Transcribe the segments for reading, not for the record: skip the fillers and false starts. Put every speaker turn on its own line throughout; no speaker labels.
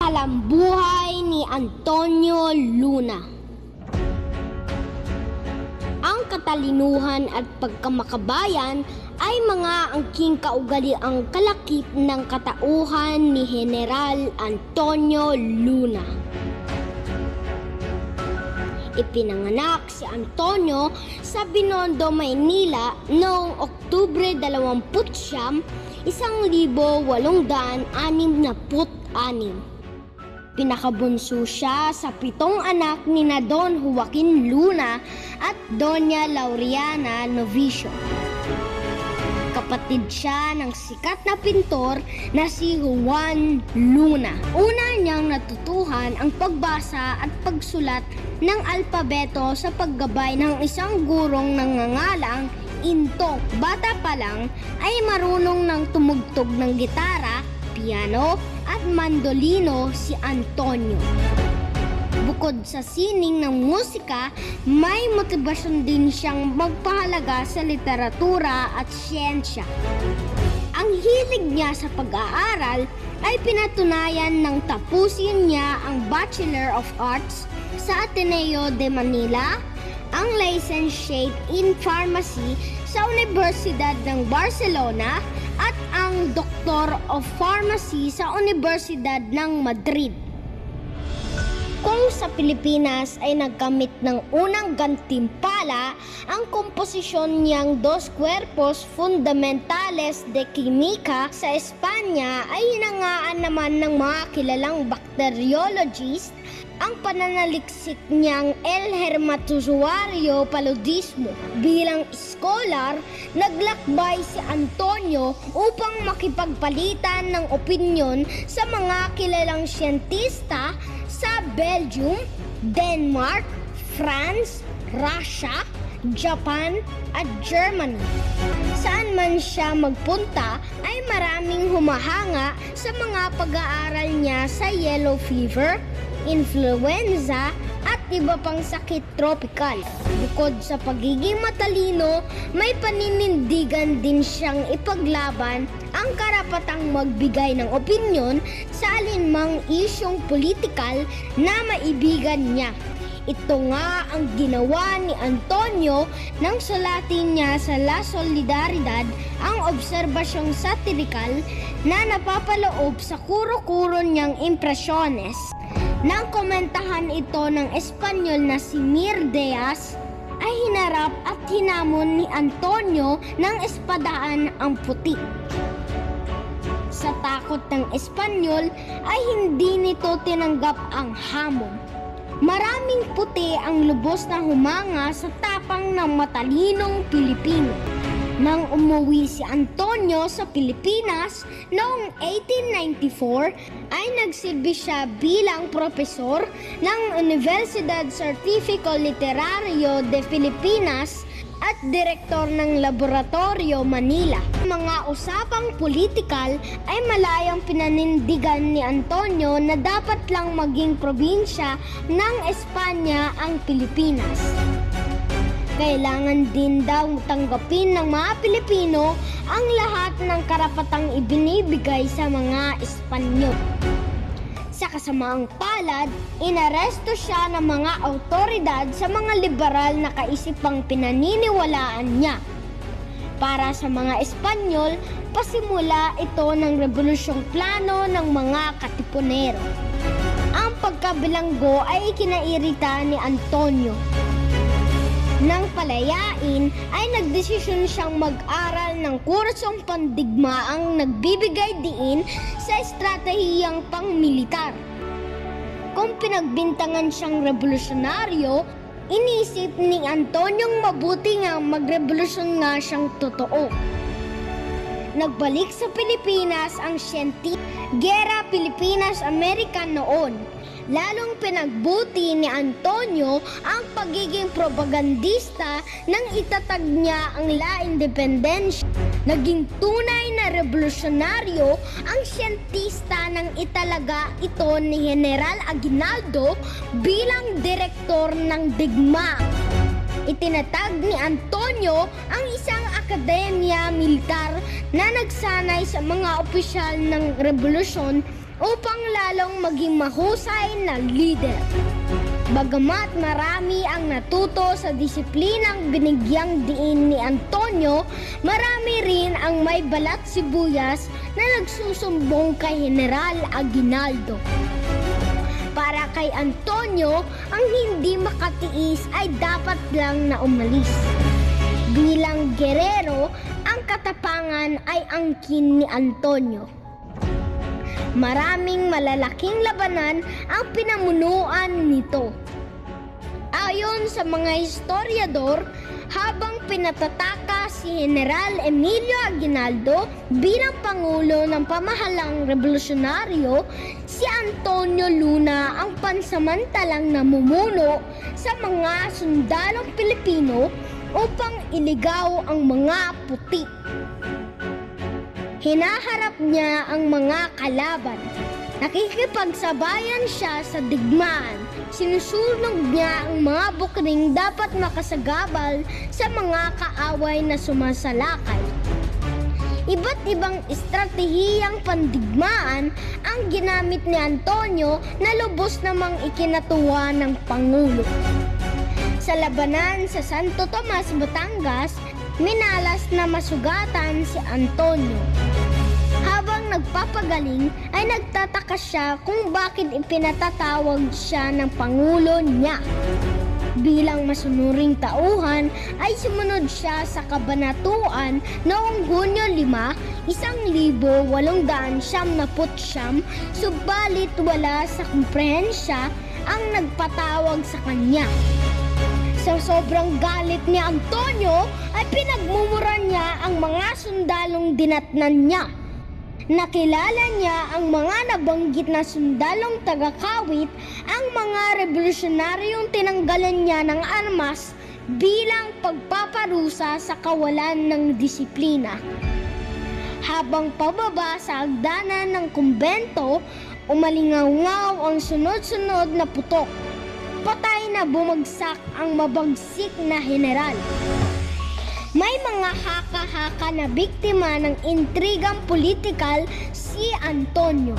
Talambuhay ni Antonio Luna. Ang katalinuhan at pagkamakabayan ay mga angking kaugaliang kalakip ng katauhan ni General Antonio Luna. Ipinanganak si Antonio sa Binondo, Maynila noong Oktubre 29, 1866. Pinakabunso siya sa 7 anak ni na Don Joaquin Luna at Doña Laureana Novicio. Kapatid siya ng sikat na pintor na si Juan Luna. Una niyang natutuhan ang pagbasa at pagsulat ng alpabeto sa paggabay ng isang gurong nangangalang Intong. Bata pa lang ay marunong ng tumugtog ng gitara, piano at mandolino si Antonio. Bukod sa sining ng musika, may motibasyon din siyang magpahalaga sa literatura at siyensya. Ang hilig niya sa pag-aaral ay pinatunayan nang tapusin niya ang Bachelor of Arts sa Ateneo de Manila, ang Licentiate in Pharmacy sa Universidad ng Barcelona at ang Doctor of Pharmacy sa Universidad ng Madrid. Kung sa Pilipinas ay nagkamit ng unang gantimpala ang komposisyon niyang Dos Cuerpos Fundamentales de Química, sa Espanya ay hinangaan naman ng mga kilalang bacteriologist ang pananaliksik niyang El Hermatozoario Paludismo. Bilang scholar, naglakbay si Antonio upang makipagpalitan ng opinyon sa mga kilalang siyentista sa Belgium, Denmark, France, Russia, Japan at Germany. Saan man siya magpunta ay maraming humahanga sa mga pag-aaral niya sa yellow fever, influenza at iba pang sakit tropikal. Bukod sa pagiging matalino, may paninindigan din siyang ipaglaban ang karapatang magbigay ng opinyon sa alinmang isyong politikal na maibigan niya. Ito nga ang ginawa ni Antonio nang sulatin niya sa La Solidaridad ang obserbasyong satirikal na napapaloob sa kuro-kuro niyang impresyones. Nang komentahan ito ng Espanyol na si Mir Diaz, ay hinarap at hinamon ni Antonio ng espadaan ang puti. Sa takot ng Espanyol ay hindi nito tinanggap ang hamon. Maraming puti ang lubos na humanga sa tapang ng matalinong Pilipino. Nang umuwi si Antonio sa Pilipinas noong 1894, ay nagsilbi siya bilang propesor ng Universidad Científico Literario de Filipinas at direktor ng Laboratorio Manila. Mga usapang politikal ay malayang pinanindigan ni Antonio na dapat lang maging probinsya ng Espanya ang Pilipinas. Kailangan din daw tanggapin ng mga Pilipino ang lahat ng karapatang ibinibigay sa mga Espanyol. Sa kasamaang palad, inaresto siya ng mga awtoridad sa mga liberal na kaisipang pinaniniwalaan niya. Para sa mga Espanyol, pasimula ito ng revolusyong plano ng mga katipunero. Ang pagkabilanggo ay ikinairita ni Antonio. Nang palayain ay nagdesisyon siyang mag-aral ng kursong pandigmaang nagbibigay diin sa estratehiyang pangmilitar. Kung pinagbintangan siyang revolusyonaryo, inisip ni Antoniong mabuti nga magrevolusyon nga siyang totoo. Nagbalik sa Pilipinas ang Gera Pilipinas-Amerika noon. Lalong pinagbuti ni Antonio ang pagiging propagandista nang itatag niya ang La Independencia. Naging tunay na revolusyonaryo ang siyentista nang italaga ito ni General Aguinaldo bilang direktor ng digma. Itinatag ni Antonio ang isang akademya militar na nagsanay sa mga opisyal ng revolusyon upang lalong maging mahusay na leader. Bagamat marami ang natuto sa disiplinang binigyang diin ni Antonio, marami rin ang may balat sibuyas na nagsusumbong kay General Aguinaldo. Para kay Antonio, ang hindi makatiis ay dapat lang na umalis. Bilang gerero, ang katapangan ay angkin ni Antonio. Maraming malalaking labanan ang pinamunuan nito. Ayon sa mga historiador, habang pinatataka si General Emilio Aguinaldo bilang pangulo ng pamahalang revolusyonaryo, si Antonio Luna ang pansamantalang namumuno sa mga sundalong Pilipino upang iligaw ang mga puti. Hinaharap niya ang mga kalaban. Nakikipagsabayan siya sa digmaan. Sinusunog niya ang mga bukring dapat makasagabal sa mga kaaway na sumasalakay. Iba't ibang estratehiyang pandigmaan ang ginamit ni Antonio na lubos namang ikinatuwa ng Pangulo. Sa labanan sa Santo Tomas, Batangas, minalas na masugatan si Antonio. Habang nagpapagaling ay nagtataka siya kung bakit ipinatatawag siya ng Pangulo niya. Bilang masunuring tauhan ay sumunod siya sa kabanatuan noong Hunyo 5, 1899, subalit wala sa komprehensya ang nagpatawag sa kanya. Sa sobrang galit ni Antonio ay pinagmumura niya ang mga sundalong dinatnan niya. Nakilala niya ang mga nabanggit na sundalong taga-kawit, ang mga revolusyonaryong tinanggalan niya ng armas bilang pagpaparusa sa kawalan ng disiplina. Habang pababa sa hagdanan ng kumbento, umalingaw-ngaw ang sunod-sunod na putok. Patay na bumagsak ang mabagsik na general. May mga haka-haka na biktima ng intrigang politikal si Antonio.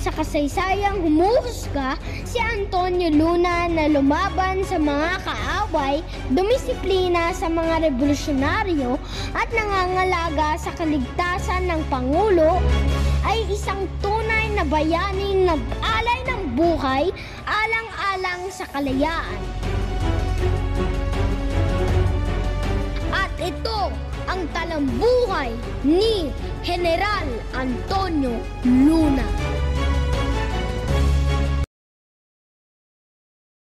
Sa kasaysayang humuhusga, si Antonio Luna na lumaban sa mga kaaway, dumisiplina sa mga revolusyonaryo at nangangalaga sa kaligtasan ng Pangulo, ay isang tunay na bayaning nag-alay ng buhay alang-alang sa kalayaan. At ito ang talambuhay ni General Antonio Luna.